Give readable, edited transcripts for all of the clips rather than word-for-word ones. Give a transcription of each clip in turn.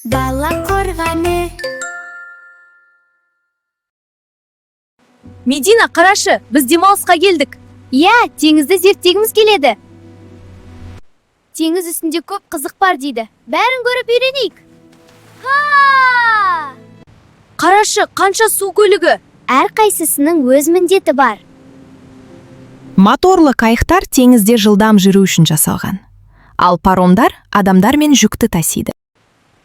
Бала қорғаны. Медина, қарашы, біз демалысқа келдік. Иә, теңізді зерттегіміз келеді. Теңіз үстінде көп қызық бар дейді. Бәрін көріп үйренейік. Қарашы, қанша су көлігі. Әрқайсысының өз міндеті бар. Моторлы қайықтар теңізде жылдам жүру үшін жасалған. Ал паромдар адамдар мен жүкті тасиды.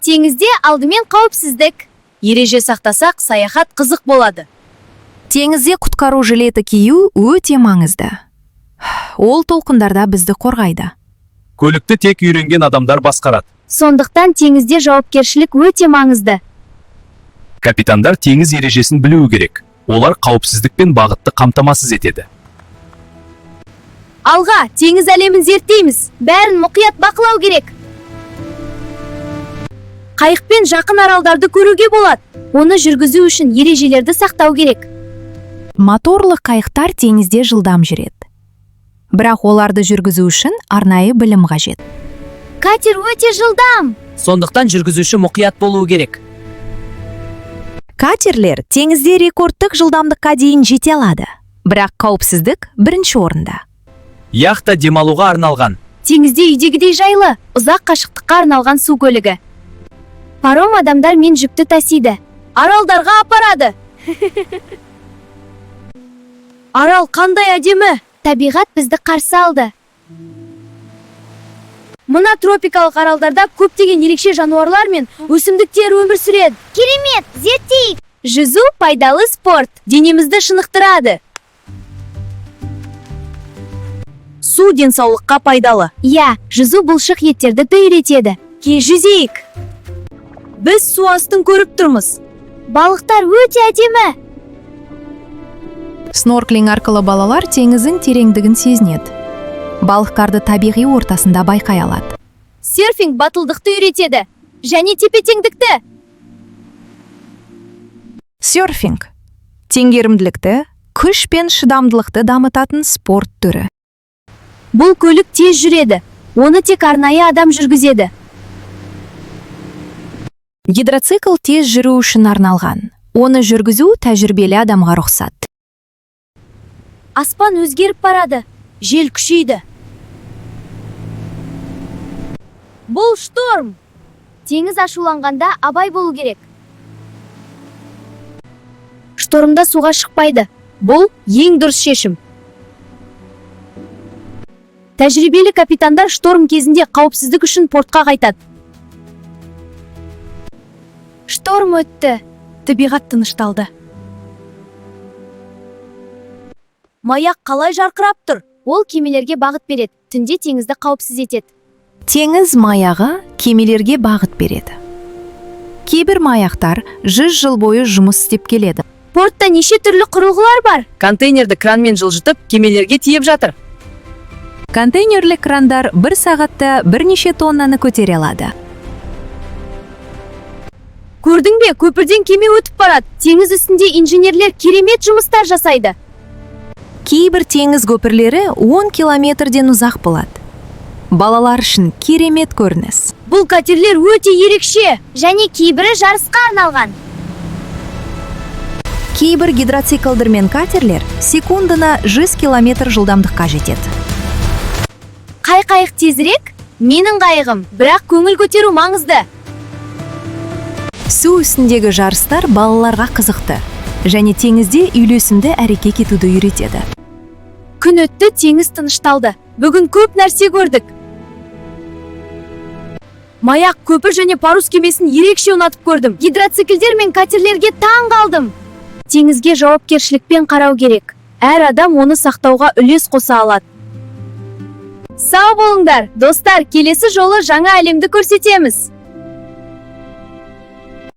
Теңізде алдымен қауіпсіздік. Ереже сақтасақ, саяхат қызық болады. Теңізде құтқару жилеті кию өте маңызды. Ол толқындарда бізді қорғайды. Көлікті тек үйренген адамдар басқарады. Сондықтан теңізде жауапкершілік өте маңызды. Капитандар теңіз ережесін білуі керек. Олар қауіпсіздік пен бағытты қамтамасыз етеді. Алға, теңіз әлемін зерттейміз. Бәрін мұқият бақылау керек. Қайықпен жақын аралдарды көруге болады. Оны жүргізу үшін ережелерді сақтау керек. Моторлы қайықтар теңізде жылдам жүреді. Бірақ оларды жүргізу үшін арнайы білім қажет. Катер өте жылдам. Сондықтан жүргізуші мұқият болуы керек. Катерлер теңізде рекордтық жылдамдыққа дейін жете алады. Бірақ қауіпсіздік бірінші орында. Яхта демалуға арналған. Теңізде үйдегідей жайлы, ұзақ қашықтыққа арналған су көлігі. Паром адамдар мен жүкті тасиды. Аралдарға апарады. Арал қандай әдемі. Табиғат бізді қарсы алды. Мына тропикалық аралдарда көптеген ерекше жануарлар мен өсімдіктер өмір сүреді. Керемет, зерттейік. Жүзу пайдалы спорт. Денемізді шынықтырады. Су денсаулыққа пайдалы. Иә, жүзу бұлшық еттерді үйретеді. Жүзейік. Біз су астын көріп тұрмыз. Балықтар өте әдемі. Снорклинг арқылы балалар теңіздің тереңдігін сезінеді. Балықтарды табиғи ортасында байқай алады. Серфинг батылдықты үйретеді. Және тепе-теңдікті. Серфинг теңгерімділікті, күш пен шыдамдылықты дамытатын спорт түрі. Бұл көлік тез жүреді. Оны тек арнайы адам жүргізеді. Гидроцикл тез жүру үшін арналған. Оны жүргізу тәжірибелі адамға рұқсат. Аспан өзгеріп барады. Жел күшейді. Бұл шторм. Теңіз ашуланғанда абай болу керек. Штормда суға шықпайды. Бұл ең дұрыс шешім. Тәжірибелі капитандар шторм кезінде қауіпсіздік үшін портқа қайтады. Шторм өтті. Табиғат тынышталды. Маяқ қалай жарқырап тұр? Ол кемелерге бағыт береді. Түнде теңізді қауіпсіз етеді. Теңіз маяғы кемелерге бағыт береді. Кейбір маяқтар 100 жыл бойы жұмыс істеп келеді. Портта неше түрлі құрылғылар бар. Контейнерді кранмен жылжытып, кемелерге тиеп жатыр. Контейнерлі крандар 1 сағатта бірнеше тоннаны көтере алады. Көрдің бе, көпірден кеме өтіп барады. Теңіз үстінде инженерлер керемет жұмыстар жасайды. Кейбір теңіз көпірлері 10 километрден ұзақ болады. Балалар үшін керемет көрініс. Бұл катерлер өте ерекше. Және кейбірі жарысқа арналған. Кейбір гидроциклдер мен катерлер секундына 100 километр жылдамдыққа жетеді. Қай қайық тезірек? Менің қайығым, бірақ көңіл көтеру маңызды. Су үстіндегі жарыстар балаларға қызықты. Және теңізде үйлесімді әрекет етуді үйретеді. Күн өтті, теңіз тынышталды. Бүгін көп нәрсе көрдік. Маяқ, көпір және парус кемесін ерекше ұнатып көрдім. Гидроциклдер мен катерлерге таң қалдым. Теңізге жауапкершілікпен қарау керек. Әр адам оны сақтауға үлес қоса алады. Сау болыңдар, достар, келесі жолы жаңа әлемді көрсетеміз.